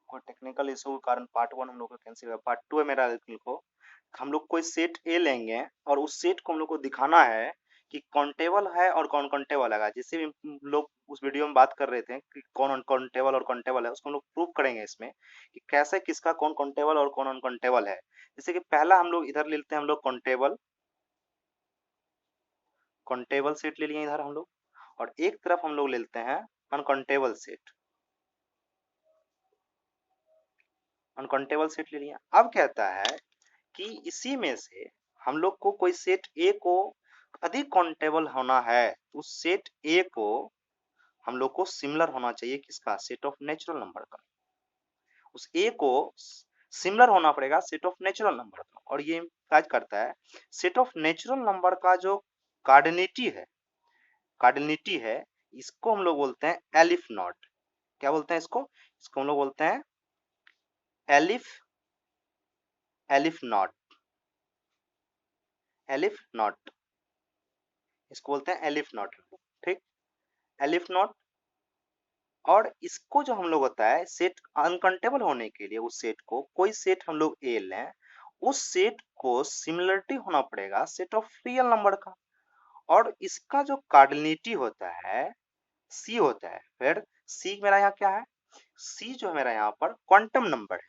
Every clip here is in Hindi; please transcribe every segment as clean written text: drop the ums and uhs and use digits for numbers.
कोई टेक्निकल इशू के कारण पार्ट 1 हम लोग का कैंसिल हुआ। पार्ट 2 है मेरा लिखो। हम लोग कोई सेट ए लेंगे और उस सेट को हम लोग को दिखाना है कि काउंटेबल है और कौन काउंटेबल है। जैसे भी हम लोग उस वीडियो में बात कर रहे थे कि कौन अनकाउंटेबल और काउंटेबल है, उसको हम लोग प्रूव करेंगे इसमें कि कैसे किसका कौन काउंटेबल और कौन अनकाउंटेबल है। जैसे कि पहला हम लोग इधर ले लेते हैं, हम लोग काउंटेबल काउंटेबल सेट ले लिए इधर हम लोग, और एक तरफ हम लोग ले लेते हैं अनकाउंटेबल सेट। अनकाउंटेबल सेट ले लिया। अब कहता है कि इसी में से हम लोग को कोई सेट ए को अधिक काउंटेबल होना है, उस सेट ए को हम लोग को सिमिलर होना चाहिए किसका, सेट ऑफ नेचुरल नंबर का। उस ए को सिमिलर होना पड़ेगा सेट ऑफ नेचुरल नंबर का। और ये काज करता है, सेट ऑफ नेचुरल नंबर का जो कार्डिनलिटी है इसको हम लोग बोलते हैं एलिफ नॉट। क्या बोलते हैं इसको, इसको हम लोग बोलते हैं एलिफ नॉट। एलिफ नॉट, इसको बोलते हैं एलिफ नॉट। ठीक, एलिफ नॉट। और इसको जो हम लोग होता है सेट अनकाउंटेबल होने के लिए, उस सेट को कोई सेट हम लोग ए लें, उस सेट को सिमिलरिटी होना पड़ेगा सेट ऑफ रियल नंबर का। और इसका जो कार्डिनलिटी होता है सी होता है। फिर सी मेरा यहाँ क्या है, सी जो है मेरा यहाँ पर क्वांटम नंबर है।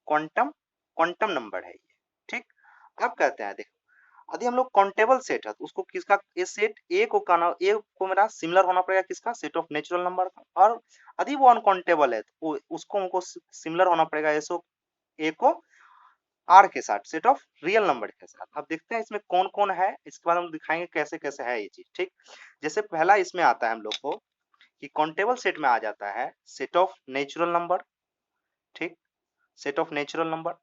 क्वांटम क्वांटम नंबर है ये। ठीक, अब कहते हैं देखो, यदि हम लोग काउंटेबल सेट है तो उसको किसका, ये सेट ए को ए को मेरा सिमिलर होना पड़ेगा किसका, सेट ऑफ नेचुरल नंबर का। और यदि वो अनकाउंटेबल है तो उसको हमको सिमिलर होना पड़ेगा एसो ए को आर के साथ, सेट ऑफ रियल नंबर के साथ। अब देखते हैं इसमें कौन कौन है, इसके बाद हम दिखाएंगे कैसे कैसे है ये चीज। ठीक, जैसे पहला इसमें आता है हम लोग को कि काउंटेबल सेट में आ जाता है सेट ऑफ नेचुरल नंबर। ठीक, set of natural number,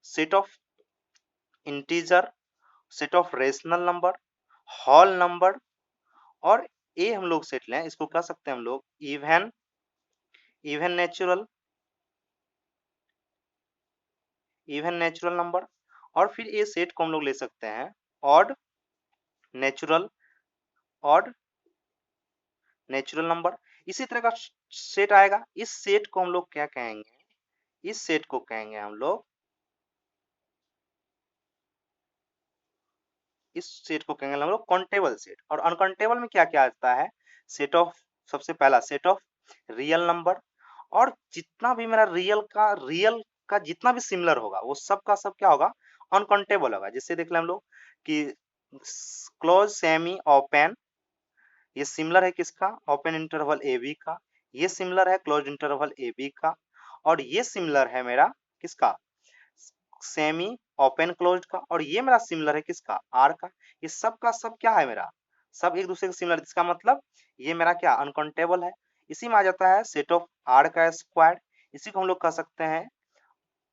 set of integer, set of rational number, whole number. और ए हम लोग सेट लें, इसको कह सकते हैं हम लोग इवन नेचुरल नंबर। और फिर ए सेट को हम लोग ले सकते हैं ऑड नेचुरल नंबर। इसी तरह का सेट आएगा। इस सेट को हम लोग क्या कहेंगे, इस सेट को कहेंगे हम लोग, इस सेट को कहेंगे हम लोग काउंटेबल सेट। और अनकाउंटेबल में क्या क्या आता है, सेट ऑफ, सबसे पहला सेट ऑफ रियल नंबर। और जितना भी मेरा रियल का जितना भी सिमिलर होगा वो सब का सब क्या होगा, अनकाउंटेबल होगा। जैसे देख लें हम लोग कि क्लोज सेमी ओपन, ये सिमिलर है किसका, ओपन इंटरवल ए बी का। ये सिमिलर है क्लोज इंटरवल ए बी का। और ये सिमिलर है मेरा किसका, सेमी ओपन क्लोज का। और ये मेरा सिमिलर है किसका, आर का। ये सब का सब क्या है मेरा, सब एक दूसरे के सिमिलर। इसका मतलब ये मेरा क्या अनकाउंटेबल है। इसी में आ जाता है सेट ऑफ आर का स्क्वायर। इसी को हम लोग कह सकते हैं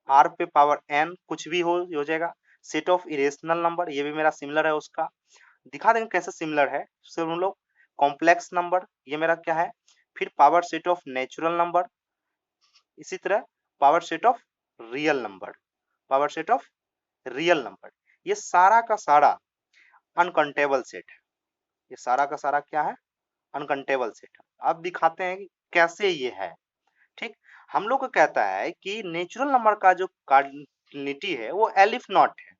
आर पे पावर एन, कुछ भी हो जाएगा। सेट ऑफ इरेशनल नंबर, ये भी मेरा सिमिलर है उसका। दिखा देंगे कैसे सिमिलर है। सिर्फ हम लोग कॉम्प्लेक्स नंबर, ये मेरा क्या है। फिर power set of natural number, इसी तरह power set of real number, power set of real number. ये सारा का सारा अनकाउंटेबल सेट है। ये सारा का सारा क्या है, अनकाउंटेबल सेट है। अब दिखाते हैं कि कैसे ये है। ठीक, हम लोग को कहता है कि नेचुरल नंबर का जो कार्डिनलिटी है वो एलिफ नॉट है,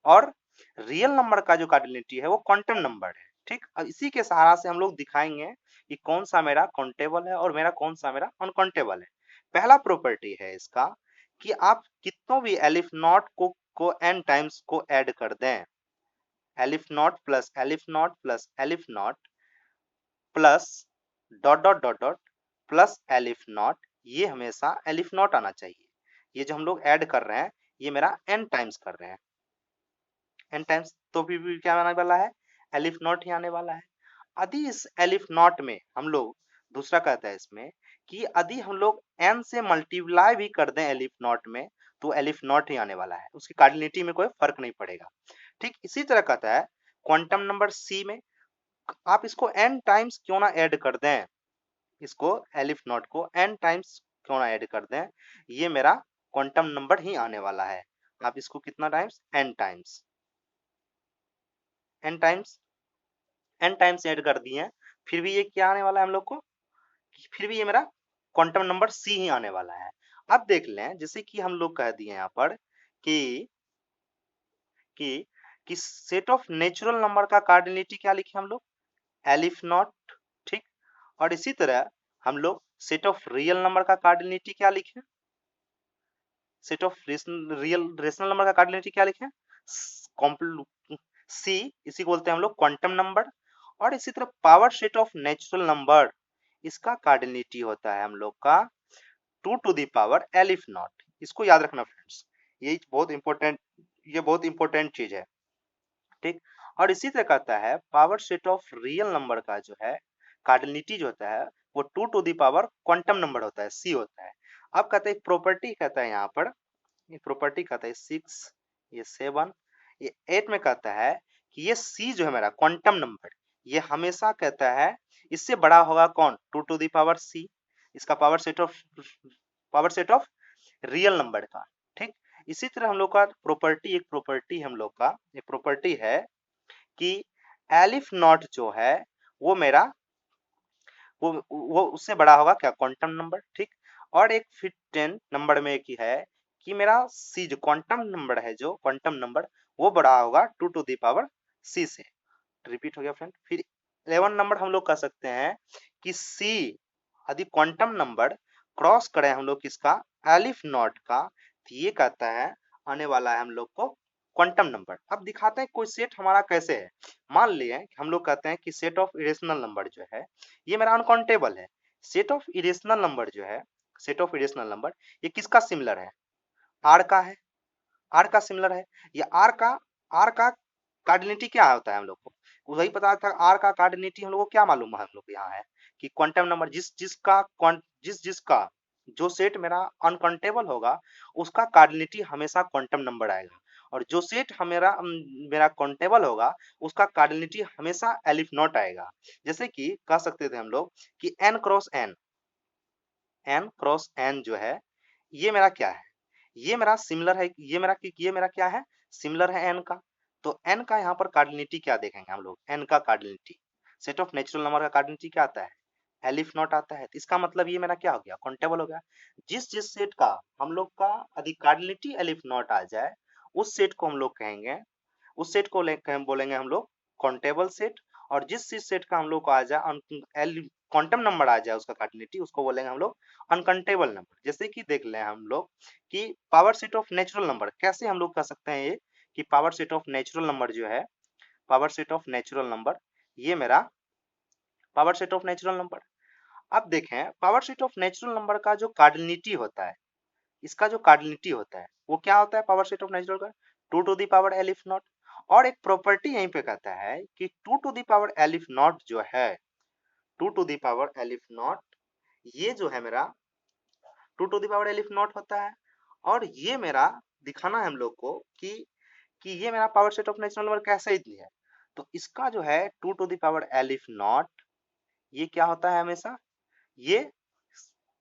और रियल नंबर का जो कार्डिनलिटी है वो क्वांटम नंबर है। ठीक, अब इसी के सहारा से हम लोग दिखाएंगे कि कौन सा मेरा काउंटेबल है और मेरा कौन सा मेरा अनकाउंटेबल है। पहला प्रॉपर्टी है इसका कि आप कितनों भी एलिफ नॉट को एन टाइम्स को ऐड कर दें, elif not plus elif not plus elif not plus dot dot dot dot plus elif naught, ये हमेशा एलिफ नॉट आना चाहिए। ये जो हम लोग ऐड कर रहे हैं ये मेरा एन टाइम्स कर रहे हैं, एन टाइम्स, तो भी क्या आने वाला है, एलिफ नॉट ही आने वाला है। यदि इस एलिफ नॉट में हम लोग, दूसरा कहता है इसमें कि यदि हम लोग एन से मल्टीप्लाई भी कर दें एलिफ नॉट में तो एलिफ नॉट ही आने वाला है, उसकी कार्डिनलिटी में कोई फर्क नहीं पड़ेगा। ठीक, इसी तरह कहता है क्वांटम नंबर सी में आप इसको एन टाइम्स क्यों ना ऐड कर दें, इसको एलिफ नॉट को एन टाइम्स क्यों ना ऐड कर दें, ये मेरा क्वांटम नंबर ही आने वाला है। आप इसको कितना times, n times, n times n times add कर दिए हैं, फिर भी ये क्या आने वाला है हम लोग को, फिर भी ये मेरा क्वांटम नंबर c ही आने वाला है। अब देख लें, जैसे कि हम लोग कह दिए यहाँ पर कि कि कि सेट ऑफ नेचुरल नंबर का कार्डिनलिटी क्या लिखे हम लोग, एलिफ नॉट, ठीक। और इसी तरह हम लोग सेट ऑफ रियल नंबर का कार्डिनलिटी क्या लिखे, set of real rational number का कार्डिनलिटी क्या लिखे, सी, इसी को बोलते हैं हम लोग क्वांटम नंबर। और इसी तरह power set of natural number, इसका कार्डिनलिटी होता है हम लोग का 2 to the power aleph naught. इसको याद रखना फ्रेंड्स, ये बहुत इंपॉर्टेंट चीज है, ठीक। और इसी तरह कहता है power set of real number का जो है कार्डिनलिटी जो होता है वो 2 to the power quantum number होता है, सी होता है। अब कहते हैं प्रॉपर्टी, कहता है यहाँ पर ये प्रॉपर्टी कहता है 6, ये 7, ये 8 में कहता है कि ये सी जो है मेरा क्वांटम नंबर, ये हमेशा कहता है इससे बड़ा होगा कौन, 2 टू द पावर सी, इसका power set of real number का, ठीक। इसी तरह हम लोग का एक प्रॉपर्टी हम लोग का एक प्रॉपर्टी है कि एलिफ नॉट जो है वो मेरा वो उससे बड़ा होगा क्या, क्वांटम नंबर, ठीक। और एक फिर 10 नंबर में एक है कि मेरा सी जो क्वांटम नंबर है, जो क्वांटम नंबर वो बड़ा होगा 2 टू द पावर सी से, रिपीट हो गया फ्रेंड। फिर 11 नंबर हम लोग कह सकते हैं कि सी यदि क्वांटम नंबर क्रॉस करें हम लोग किसका, एलिफ नॉट का, तो ये कहता है आने वाला है हम लोग को क्वांटम नंबर। अब दिखाते हैं कोई सेट हमारा कैसे है। मान लिए हम लोग कहते हैं कि सेट ऑफ इरेशनल नंबर जो है ये मेरा अनकाउंटेबल है। सेट ऑफ इरेशनल नंबर जो है, सेट ऑफ इरेशनल नंबर ये किसका सिमिलर है, आर का है, आर का सिमिलर है। ये आर का कार्डिनलिटी क्या होता है हम लोग को वही पता था, आर का कार्डिनलिटी हम लोग को क्या मालूम है, हम लोग यहाँ है कि क्वांटम नंबर जिसका जो सेट मेरा अनकाउंटेबल होगा उसका कार्डिनलिटी हमेशा क्वांटम नंबर आएगा, और जो सेट मेरा काउंटेबल होगा उसका कार्डिनलिटी हमेशा एलिफ नॉट आएगा। जैसे कि कह सकते थे हम लोग कि n क्रॉस n जो है ये मेरा क्या है, ये मेरा सिमिलर है, ये मेरा क्या है, सिमिलर है n का। तो n का यहाँ पर कार्डिनलिटी क्या देखेंगे हम लोग, n का cardinality set of natural number का कार्डिनलिटी क्या आता है, एलिफ नॉट आता है। तो इसका मतलब ये मेरा क्या हो गया, काउंटेबल हो गया। जिस जिस सेट का हम लोग का यदि कार्डिनलिटी एलिफ नॉट आ जाए उस सेट को हम लोग कहेंगे, उस सेट को बोलेंगे हम लोग काउंटेबल सेट। और जिस सेट का हम लोग को आ जाए क्वांटम नंबर आ जाए उसका कार्डिनलिटी, उसको बोलेंगे हम लोग अनकाउंटेबल नंबर। जैसे कि देख लें हम लोग कि power set of natural number कैसे हम लोग कह सकते हैं, ये कि power set of natural number जो है, power set of natural number ये मेरा power set of natural number. अब देखें power set of natural number का जो कार्डिनलिटी होता है, इसका जो कार्डिनलिटी होता है वो क्या होता है, पावर सेट ऑफ नेचुरल का 2 to the power aleph naught. और एक प्रॉपर्टी यहीं पे कहता है कि 2 to the power aleph naught जो है, 2 to the power aleph naught ये जो है मेरा 2 to the power aleph naught होता है। और ये मेरा दिखाना है हम लोग को कि ये मेरा power set of natural number कैसे है। तो इसका जो है 2 to the power aleph naught ये क्या होता है, हमेशा ये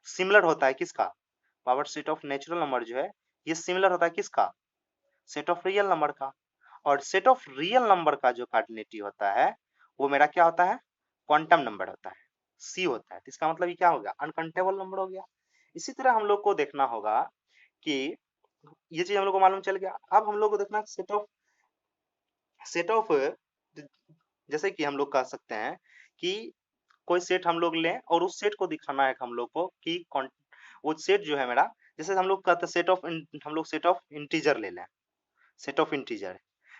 सिमिलर होता है किसका, power set of natural number जो है ये सिमिलर होता है किसका, सेट ऑफ रियल नंबर का। और सेट ऑफ रियल नंबर का जो कार्डिनलिटी होता है वो मेरा क्या होता है, क्वांटम नंबर होता है, सी होता है। तो इसका मतलब ये क्या हो गया, अनकाउंटेबल नंबर हो गया। इसी तरह हम लोग को देखना होगा कि ये चीज हम लोग को मालूम चल गया। अब हम लोग को देखना सेट ऑफ जैसे कि हम लोग कह सकते हैं कि कोई सेट हम लोग लें और उस सेट को दिखाना है हम लोग को कि वो सेट जो है मेरा, जैसे हम लोग कहते हैं हम लोग सेट ऑफ इंटीजर ले लें, set of integer,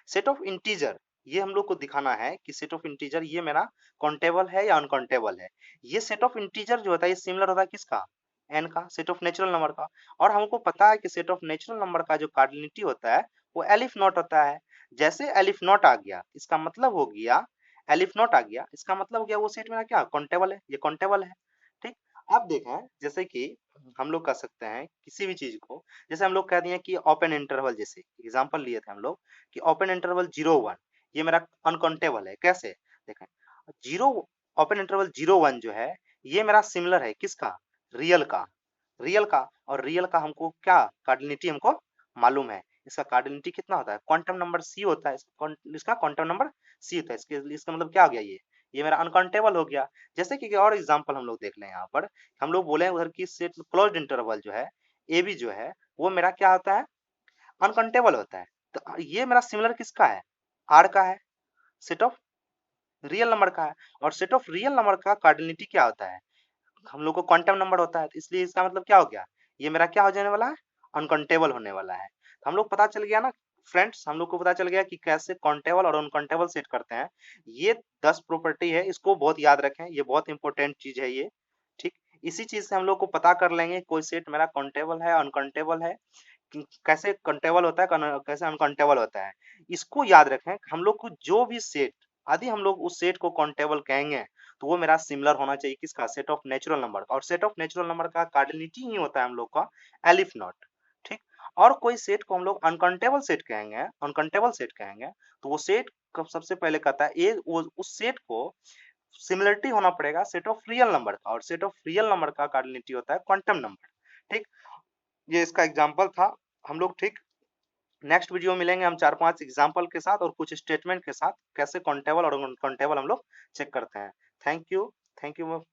set of integer ये हम लोग को दिखाना है कि सेट ऑफ इंटीजर ये मेरा काउंटेबल है या अनकाउंटेबल है। ये सेट ऑफ इंटीजर जो होता है ये सिमिलर होता है किसका, एन का, सेट ऑफ नेचुरल नंबर का। और हमको पता है कि सेट ऑफ नेचुरल नंबर का जो कार्डिनलिटी होता है वो एलिफ नॉट होता है। जैसे एलिफ नॉट आ गया इसका मतलब हो गया, एलिफ नॉट आ गया इसका मतलब हो गया वो सेट मेरा क्या काउंटेबल है, ये काउंटेबल है, ठीक। अब देखें जैसे कि हम लोग कह सकते हैं किसी भी चीज को, जैसे हम लोग कह दिए कि ओपन इंटरवल, जैसे एग्जांपल लिए थे हम लोग कि ओपन इंटरवल 0 1 ये मेरा अनकाउंटेबल है, कैसे देखें, जीरो ओपन इंटरवल 0 1 जो है ये मेरा सिमिलर है किसका, रियल का, रियल का। और रियल का हमको क्या कार्डिनलिटी हमको मालूम है, इसका कार्डिनलिटी कितना होता है, क्वांटम नंबर सी होता है, इसका क्वांटम नंबर सी होता है, इसका मतलब क्या हो गया, ये मेरा अनकाउंटेबल हो गया। जैसे कि और एग्जांपल हम लोग देख लें यहाँ पर, हम लोग बोले उधर की सेट क्लोज्ड इंटरवल जो है ए बी जो है वो मेरा क्या होता है, अनकाउंटेबल होता है। तो ये मेरा सिमिलर किसका है, आर का है, सेट ऑफ रियल नंबर का है। और सेट ऑफ रियल नंबर का कार्डिनलिटी क्या होता है, हम लोग को क्वांटम नंबर होता है, तो इसलिए इसका मतलब क्या हो गया, ये मेरा क्या हो जाने वाला है, अनकाउंटेबल होने वाला है। तो हम लोग पता चल गया ना फ्रेंड्स, हम लोग को पता चल गया कि कैसे काउंटेबल और अनकाउंटेबल सेट करते हैं। ये 10 प्रॉपर्टी है, इसको बहुत याद रखें, ये बहुत इंपॉर्टेंट चीज है ये। ठीक, इसी चीज से हम लोग को पता कर लेंगे कोई सेट मेरा काउंटेबल है अनकाउंटेबल है, कैसे काउंटेबल होता है कैसे अनकाउंटेबल होता है। इसको याद रखें, हम लोग को जो भी सेट, यदि हम लोग उस सेट को काउंटेबल कहेंगे तो वो मेरा सिमिलर होना चाहिए किसका, सेट ऑफ नेचुरल नंबर का। और सेट ऑफ नेचुरल नंबर का कार्डिनलिटी ही होता है हम लोग का एलिफ नॉट। ठीक, और कोई सेट को हम लोग अनकाउंटेबल सेट कहेंगे, अनकाउंटेबल सेट कहेंगे, तो वो सेट कब सबसे पहले कहता है ए उस सेट को सिमिलरिटी होना पड़ेगा सेट ऑफ रियल नंबर का, और सेट ऑफ रियल नंबर का कार्डिनलिटी होता है क्वांटम नंबर। ठीक, ये इसका एग्जाम्पल था हम लोग। ठीक, नेक्स्ट वीडियो में मिलेंगे हम 4-5 एग्जाम्पल के साथ और कुछ स्टेटमेंट के साथ, कैसे काउंटेबल और अनकाउंटेबल हम लोग चेक करते हैं। Thank you, thank you.